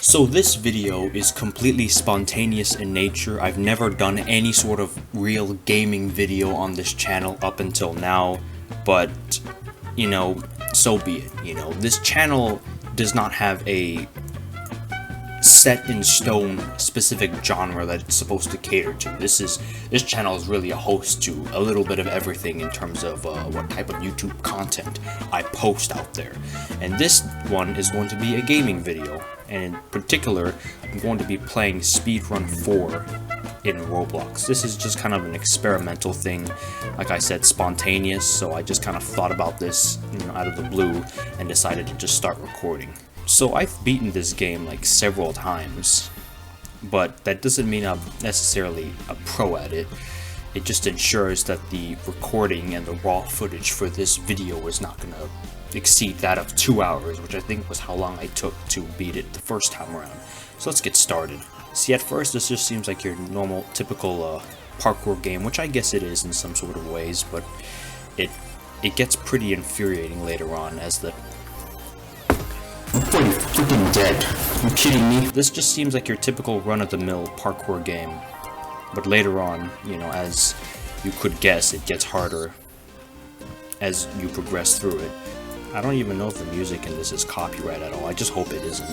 So this video is completely spontaneous in nature. I've never done any sort of real gaming video on this channel up until now, but, you know, so be it. You know, this channel does not have a set in stone specific genre that it's supposed to cater to. This channel is really a host to a little bit of everything in terms of what type of YouTube content I post out there. And this one is going to be a gaming video, and in particular I'm going to be playing Speedrun 4 in Roblox. This is just kind of an experimental thing, like I said, spontaneous, so I just kind of thought about this, you know, out of the blue and decided to just start recording. So I've beaten this game like several times, but that doesn't mean I'm necessarily a pro at it. It just ensures that the recording and the raw footage for this video is not going to exceed that of 2 hours, which I think was how long I took to beat it the first time around. So let's get started. See, at first this just seems like your normal, typical parkour game, which I guess it is in some sort of ways, but it gets pretty infuriating later on as the... I'm freaking dead. You kidding me? This just seems like your typical run-of-the-mill parkour game, but later on, you know, as you could guess, it gets harder as you progress through it. I don't even know if the music in this is copyright at all. I just hope it isn't.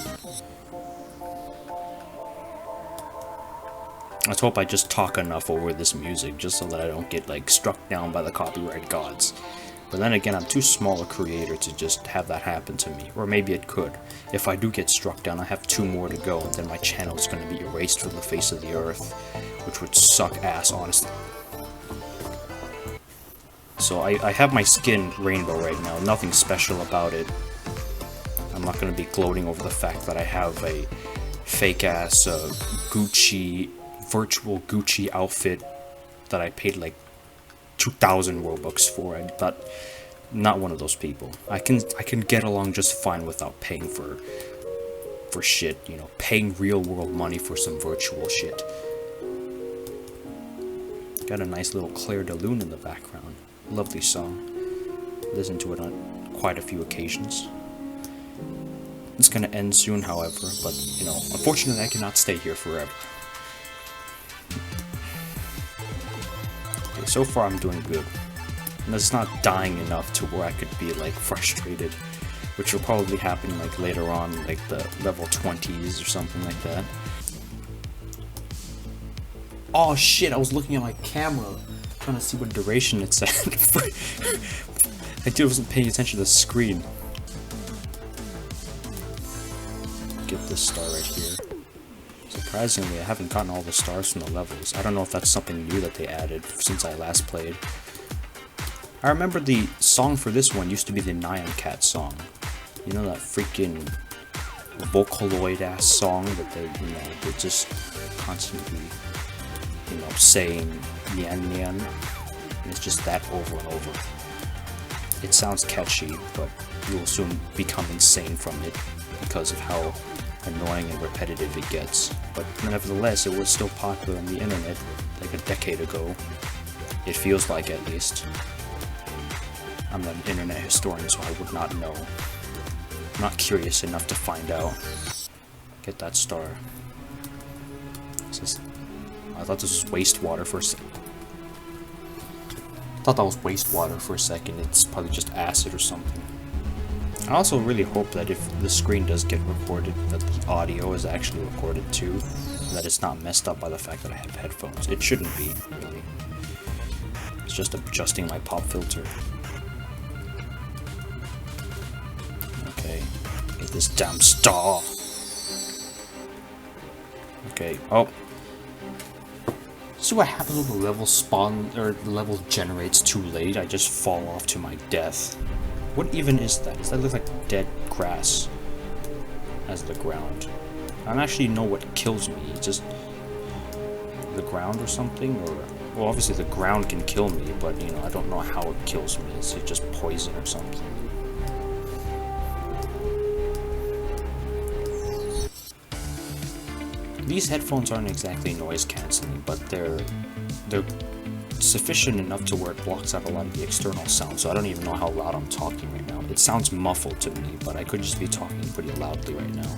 Let's hope I just talk enough over this music just so that I don't get like struck down by the copyright gods. But then again, I'm too small a creator to just have that happen to me. Or maybe it could. If I do get struck down, I have 2 more to go, and then my channel is going to be erased from the face of the earth, which would suck ass, honestly. So I have my skin rainbow right now, nothing special about it. I'm not going to be gloating over the fact that I have a fake-ass Gucci, virtual Gucci outfit that I paid like 2,000 Robux for. I'm not one of those people. I can get along just fine without paying for shit, you know, paying real world money for some virtual shit. Got a nice little Claire de Lune in the background. Lovely song. Listen to it on quite a few occasions. It's gonna end soon, however, but, you know, unfortunately I cannot stay here forever. Okay, so far I'm doing good. And it's not dying enough to where I could be, like, frustrated, which will probably happen, like, later on, like, the level 20s or something like that. Oh shit, I was looking at my camera, trying to see what duration it's at. I wasn't paying attention to the screen. Get this star right here. Surprisingly, I haven't gotten all the stars from the levels. I don't know if that's something new that they added since I last played. I remember the song for this one used to be the Nyan Cat song. You know, that freaking Vocaloid ass song that they just constantly, you know, saying Nyan Nyan. And it's just that over and over. It sounds catchy, but you will soon become insane from it because of how annoying and repetitive it gets. But nevertheless, it was still popular on the internet like a decade ago. It feels like, at least. I'm not an internet historian, so I would not know. I'm not curious enough to find out. Get that star. I thought this was wastewater for a second. I thought that was wastewater for a second. It's probably just acid or something. I also really hope that if the screen does get recorded, that the audio is actually recorded too, and that it's not messed up by the fact that I have headphones. It shouldn't be, really. It's just adjusting my pop filter. Okay, get this damn star. Okay, oh. See what happens when the level or the level generates too late? I just fall off to my death. What even is that? Does that look like dead grass as the ground? I don't actually know what kills me. It's just the ground or something? Or, well, obviously the ground can kill me, but, you know, I don't know how it kills me. Is it just poison or something? These headphones aren't exactly noise cancelling, but they're sufficient enough to where it blocks out a lot of the external sound, so I don't even know how loud I'm talking right now. It sounds muffled to me, but I could just be talking pretty loudly right now.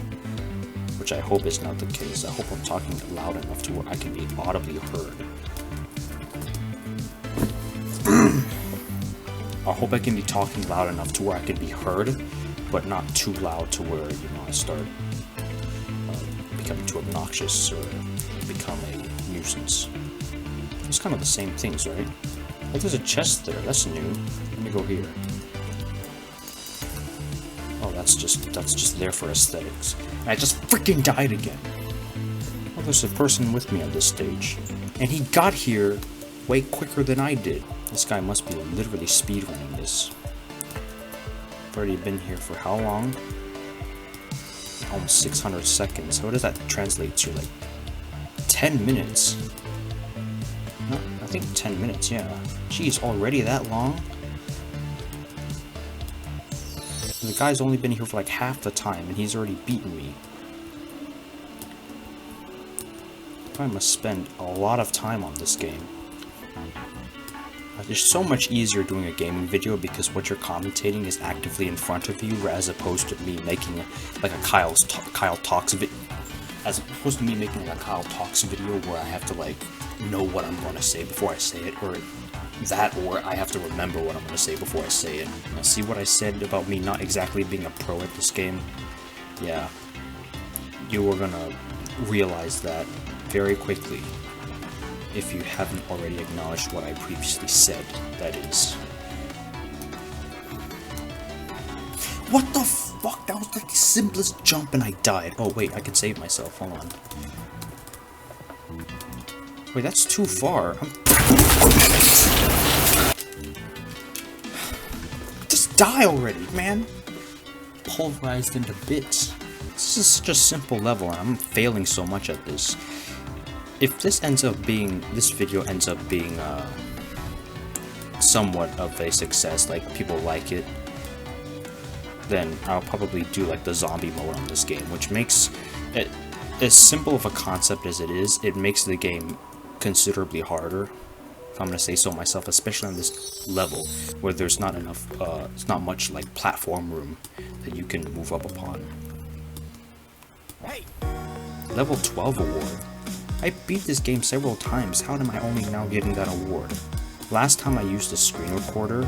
which I hope is not the case. I hope I'm talking loud enough to where I can be audibly heard. I hope I can be talking loud enough to where I can be heard, but not too loud to where, you know, I start becoming too obnoxious or become a nuisance. It's kind of the same things, right? Oh, there's a chest there. That's new. Let me go here. Oh, that's just there for aesthetics. And I just freaking died again. Oh, there's a person with me on this stage, and he got here way quicker than I did. This guy must be literally speedrunning this. I've already been here for how long? Almost 600 seconds. What does that translate to? Like 10 minutes? No, I think 10 minutes, yeah. Jeez, already that long? The guy's only been here for like half the time, and he's already beaten me. I must spend a lot of time on this game. It's so much easier doing a gaming video because what you're commentating is actively in front of you, as opposed to me making like a Kyle Talks video. As opposed to me making like a Kyle Talks video where I have to like know what I'm going to say before I say it, or I have to remember what I'm going to say before I say it. Now, see what I said about me not exactly being a pro at this game? Yeah, you are going to realize that very quickly if you haven't already acknowledged what I previously said, that is. What the fuck? That was like the simplest jump and I died. Oh wait, I can save myself, hold on. Wait, that's too far. Just die already, man! Pulverized into bits. This is such a simple level and I'm failing so much at this. If this video ends up being somewhat of a success, like people like it, then I'll probably do like the zombie mode on this game, which makes it, as simple of a concept as it is, it makes the game considerably harder, if I'm gonna say so myself, especially on this level where there's not enough, it's not much like platform room that you can move up upon. Hey. Level 12 award. I beat this game several times. How am I only now getting that award? Last time I used a screen recorder,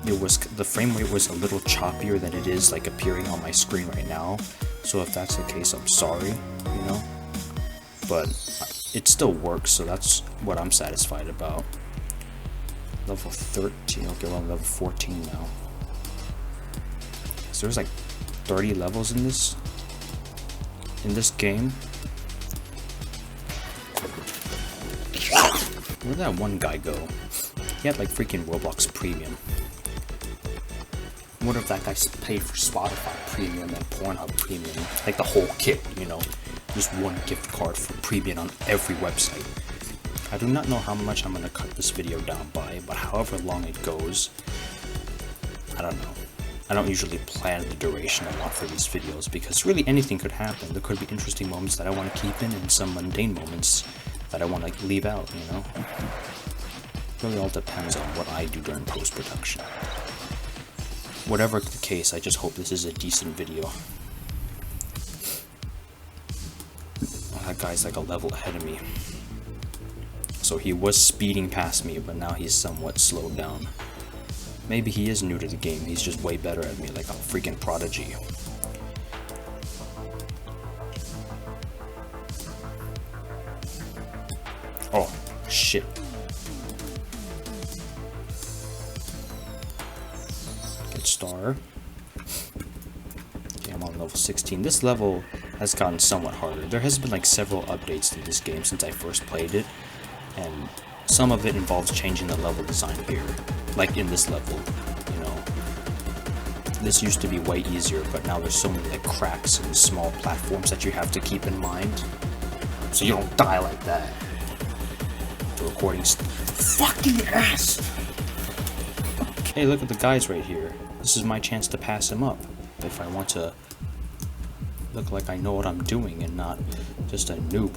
the frame rate was a little choppier than it is like appearing on my screen right now. So if that's the case, I'm sorry, you know. But it still works, so that's what I'm satisfied about. Level 13. Okay, we're on level 14 now. So there's like 30 levels in this game. Where'd that one guy go? He had like freaking Roblox Premium. What if that guy paid for Spotify Premium and Pornhub Premium? Like the whole kit, you know? Just one gift card for Premium on every website. I do not know how much I'm gonna cut this video down by, but however long it goes, I don't know. I don't usually plan the duration a lot for these videos because really anything could happen. There could be interesting moments that I want to keep in and some mundane moments that I want to leave out, you know? It really all depends on what I do during post-production. Whatever the case, I just hope this is a decent video. Oh, that guy's like a level ahead of me. So he was speeding past me, but now he's somewhat slowed down. Maybe he is new to the game, he's just way better at me, like a freaking prodigy. Oh, shit. Good star. Okay, I'm on level 16. This level has gotten somewhat harder. There has been like several updates to this game since I first played it, and some of it involves changing the level design here, like in this level, you know. This used to be way easier, but now there's so many like cracks and small platforms that you have to keep in mind, so you don't die like that. The recording's fucking ass! Hey, look at the guys right here. This is my chance to pass him up, if I want to look like I know what I'm doing and not just a noob.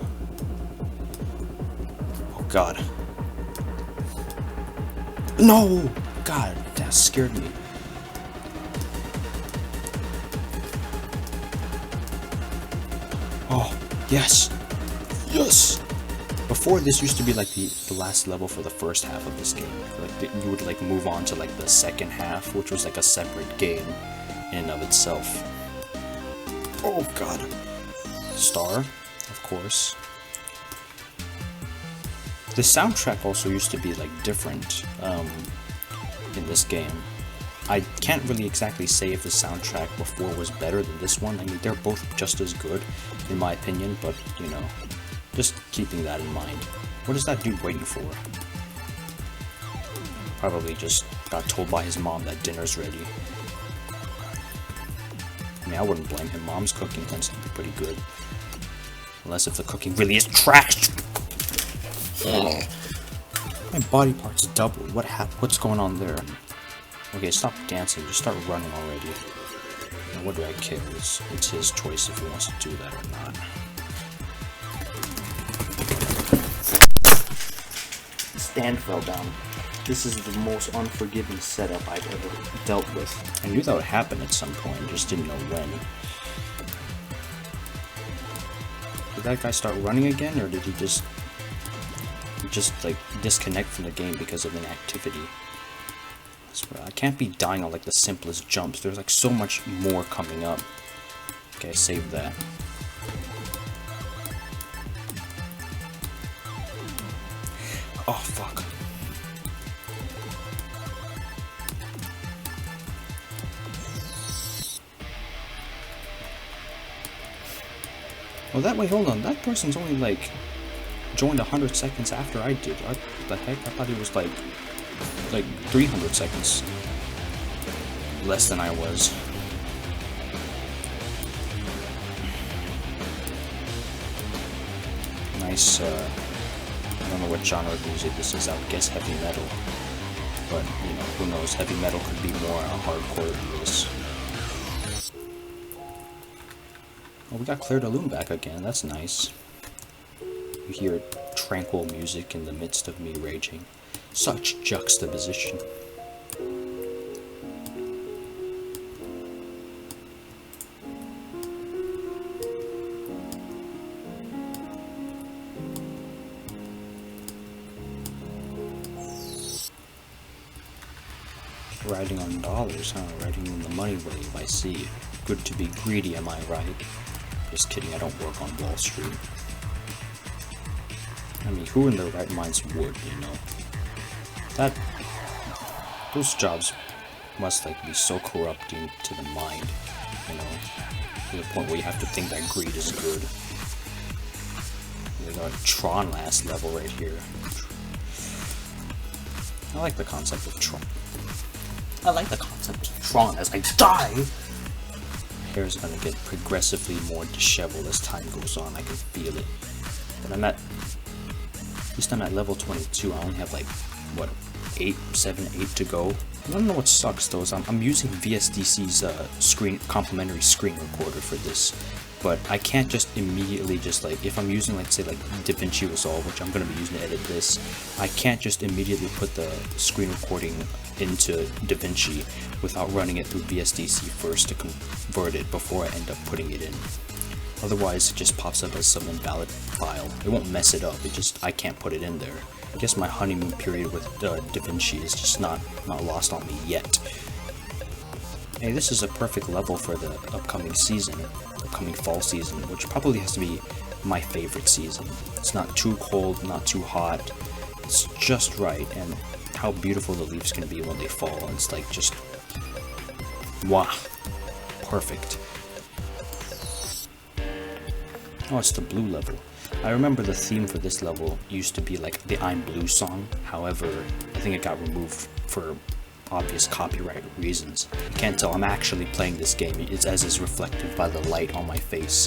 Oh god. No! God, that scared me. Oh. Yes! Yes! Before, this used to be like the last level for the first half of this game. Like you would like move on to like the second half, which was like a separate game in and of itself. Oh god. Star, of course. The soundtrack also used to be like different in this game. I can't really exactly say if the soundtrack before was better than this one. I mean, they're both just as good, in my opinion, but, you know, just keeping that in mind. What is that dude waiting for? Probably just got told by his mom that dinner's ready. I mean, I wouldn't blame him. Mom's cooking tends to be pretty good. Unless if the cooking really is trash. My body part's doubled. What's going on there? Okay, stop dancing. Just start running already. And what do I care? It's his choice if he wants to do that or not. The stand fell down. This is the most unforgiving setup I've ever dealt with. I knew that would happen at some point, just didn't know when. Did that guy start running again, or did he just like disconnect from the game because of inactivity? I swear, I can't be dying on like the simplest jumps. There's like so much more coming up. Okay, save that. Oh fuck. Well, that way, hold on. That person's only like joined 100 seconds after I did. What the heck? I thought it was like 300 seconds less than I was. Nice. I don't know what genre of music this is. I would guess heavy metal, but you know, who knows? Heavy metal could be more hardcore than this. Oh, we got Claire de Lune back again. That's nice. You hear tranquil music in the midst of me raging. Such juxtaposition. Riding on dollars, huh? Riding in the money wave, I see. Good to be greedy, am I right? Just kidding, I don't work on Wall Street. I mean, who in their right minds would, you know? Those jobs must, like, be so corrupting to the mind, you know? To the point where you have to think that greed is good. We got Tron last level right here. I like the concept of Tron. I like the concept of Tron as I die! My hair is gonna get progressively more disheveled as time goes on, I can feel it. But at least I'm at level 22, I only have like, what, 7, 8 to go? I don't know what sucks though, is I'm using VSDC's complimentary screen recorder for this. But I can't just immediately if I'm using say DaVinci Resolve, which I'm going to be using to edit this, I can't just immediately put the screen recording into DaVinci without running it through VSDC first to convert it before I end up putting it in. Otherwise it just pops up as some invalid file. It won't mess it up, I can't put it in there. I guess my honeymoon period with DaVinci is just not lost on me yet. Hey, this is a perfect level for the upcoming fall season, which probably has to be my favorite season. It's not too cold, not too hot, it's just right, and how beautiful the leaves can be when they fall. It's like just, wow, perfect. Oh, it's the blue level. I remember the theme for this level used to be like the I'm Blue song, however, I think it got removed for obvious copyright reasons. You can't tell I'm actually playing this game, it's as is reflected by the light on my face.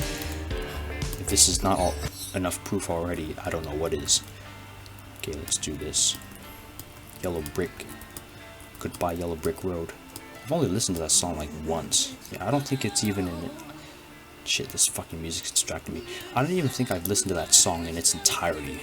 If this is not enough proof already, I don't know what is. Okay, let's do this. Yellow Brick. Goodbye Yellow Brick Road. I've only listened to that song like once. Yeah, I don't think it's even in it. Shit, this fucking music's distracting me. I don't even think I've listened to that song in its entirety.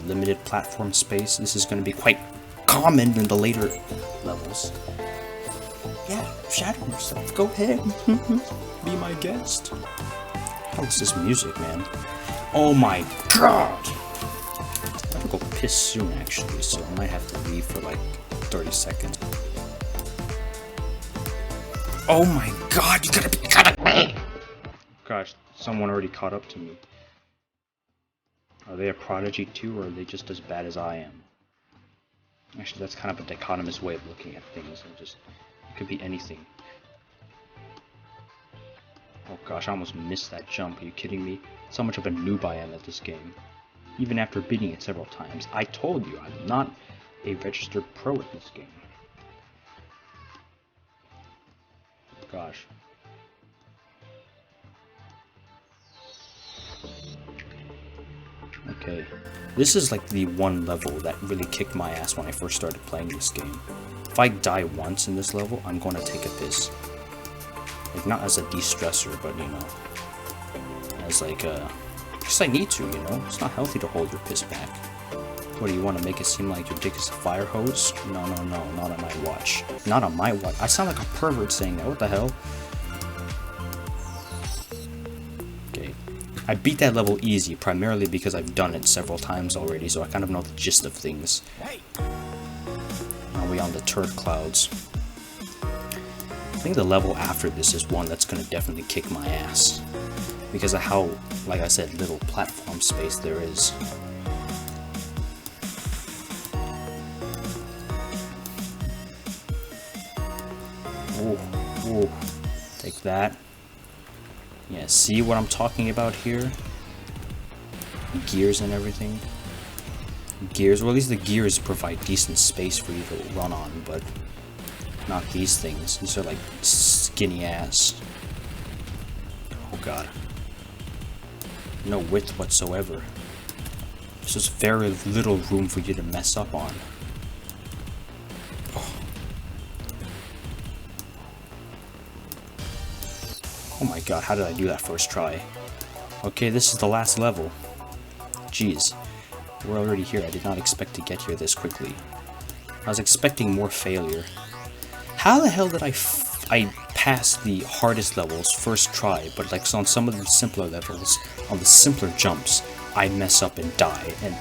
limited platform space. This is going to be quite common in the later levels. Yeah, shadow yourself. Go ahead. Be my guest. How is this music, man? Oh my god! I'm gonna go piss soon, actually, so I might have to leave for like 30 seconds. Oh my god, you gotta be kidding me! Gosh, someone already caught up to me. Are they a prodigy too, or are they just as bad as I am? Actually, that's kind of a dichotomous way of looking at things. It could be anything. Oh gosh, I almost missed that jump. Are you kidding me? That's how much of a noob I am at this game. Even after beating it several times. I told you, I'm not a registered pro at this game. Gosh. Okay. This is like the one level that really kicked my ass when I first started playing this game. If I die once in this level, I'm going to take a piss. Like, not as a de-stressor, but, you know, as like a... because I need to, you know? It's not healthy to hold your piss back. What, do you want to make it seem like your dick is a fire hose? No, no, no, not on my watch. Not on my watch. I sound like a pervert saying that. What the hell? Okay. I beat that level easy, primarily because I've done it several times already, so I kind of know the gist of things. Now we on the turd clouds. I think the level after this is one that's going to definitely kick my ass. Because of how, like I said, little platform space there is. Ooh, ooh. Take that. Yeah, see what I'm talking about here? Gears and everything. Gears, well, at least the gears provide decent space for you to run on, but not these things. These are like skinny ass. Oh god. No width whatsoever. There's just very little room for you to mess up on. Oh my god, how did I do that first try? Okay, this is the last level. Jeez. We're already here. I did not expect to get here this quickly. I was expecting more failure. How the hell did I pass the hardest levels first try, but like on some of the simpler levels, on the simpler jumps, I mess up and die and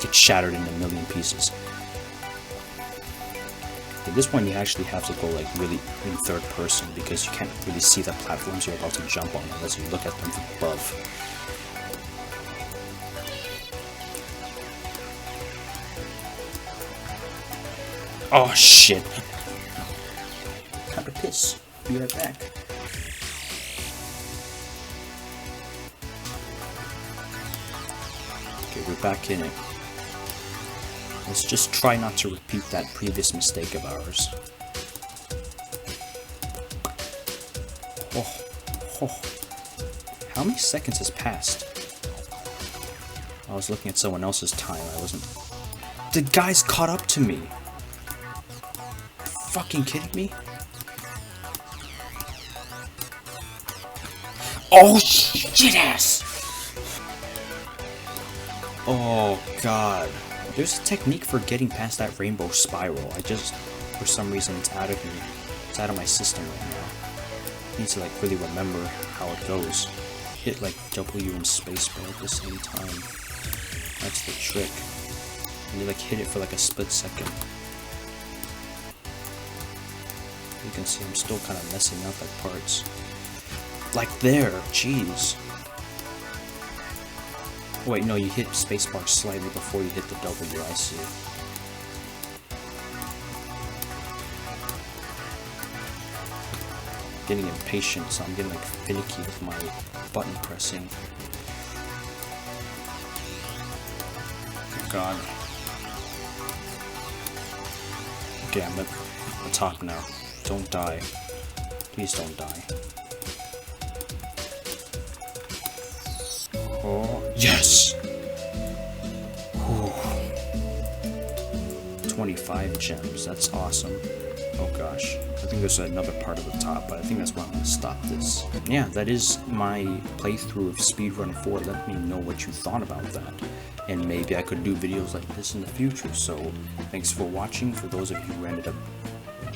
get shattered into a million pieces. At this point, you actually have to go like really in third person because you can't really see the platforms you're about to jump on unless you look at them from above. Oh shit! Have a piss. Be right back. Okay, we're back in it. Let's just try not to repeat that previous mistake of ours. Oh. How many seconds has passed? I was looking at someone else's time. I wasn't... The guy's caught up to me! Fucking kidding me? Oh, shit ass! Oh, God. There's a technique for getting past that rainbow spiral. I just, for some reason, it's out of me. It's out of my system right now. I need to, like, really remember how it goes. Hit, like, W and spacebar at the same time. That's the trick. And you, like, hit it for, like, a split second. You can see I'm still kind of messing up at parts. Like there, jeez. Wait, no, you hit spacebar slightly before you hit the W, I see. Getting impatient, so I'm getting like finicky with my button pressing. Oh god. Okay, I'm at the top now. Don't die. Please don't die. Oh, yes! Whew. 25 gems, that's awesome. Oh gosh. I think there's another part of the top, but I think that's where I'm going to stop this. Yeah, that is my playthrough of Speedrun 4. Let me know what you thought about that. and maybe I could do videos like this in the future. So thanks for watching, for those of you who ended up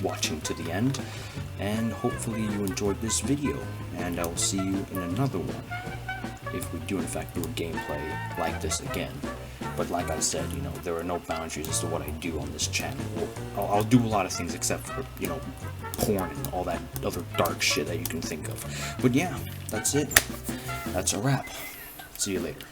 watching to the end, and hopefully you enjoyed this video, and I will see you in another one if we do in fact do a gameplay like this again. But like I said, you know, there are no boundaries as to what I do on this channel. I'll do a lot of things except for, you know, porn and all that other dark shit that you can think of. But yeah, that's it. That's a wrap. See you later.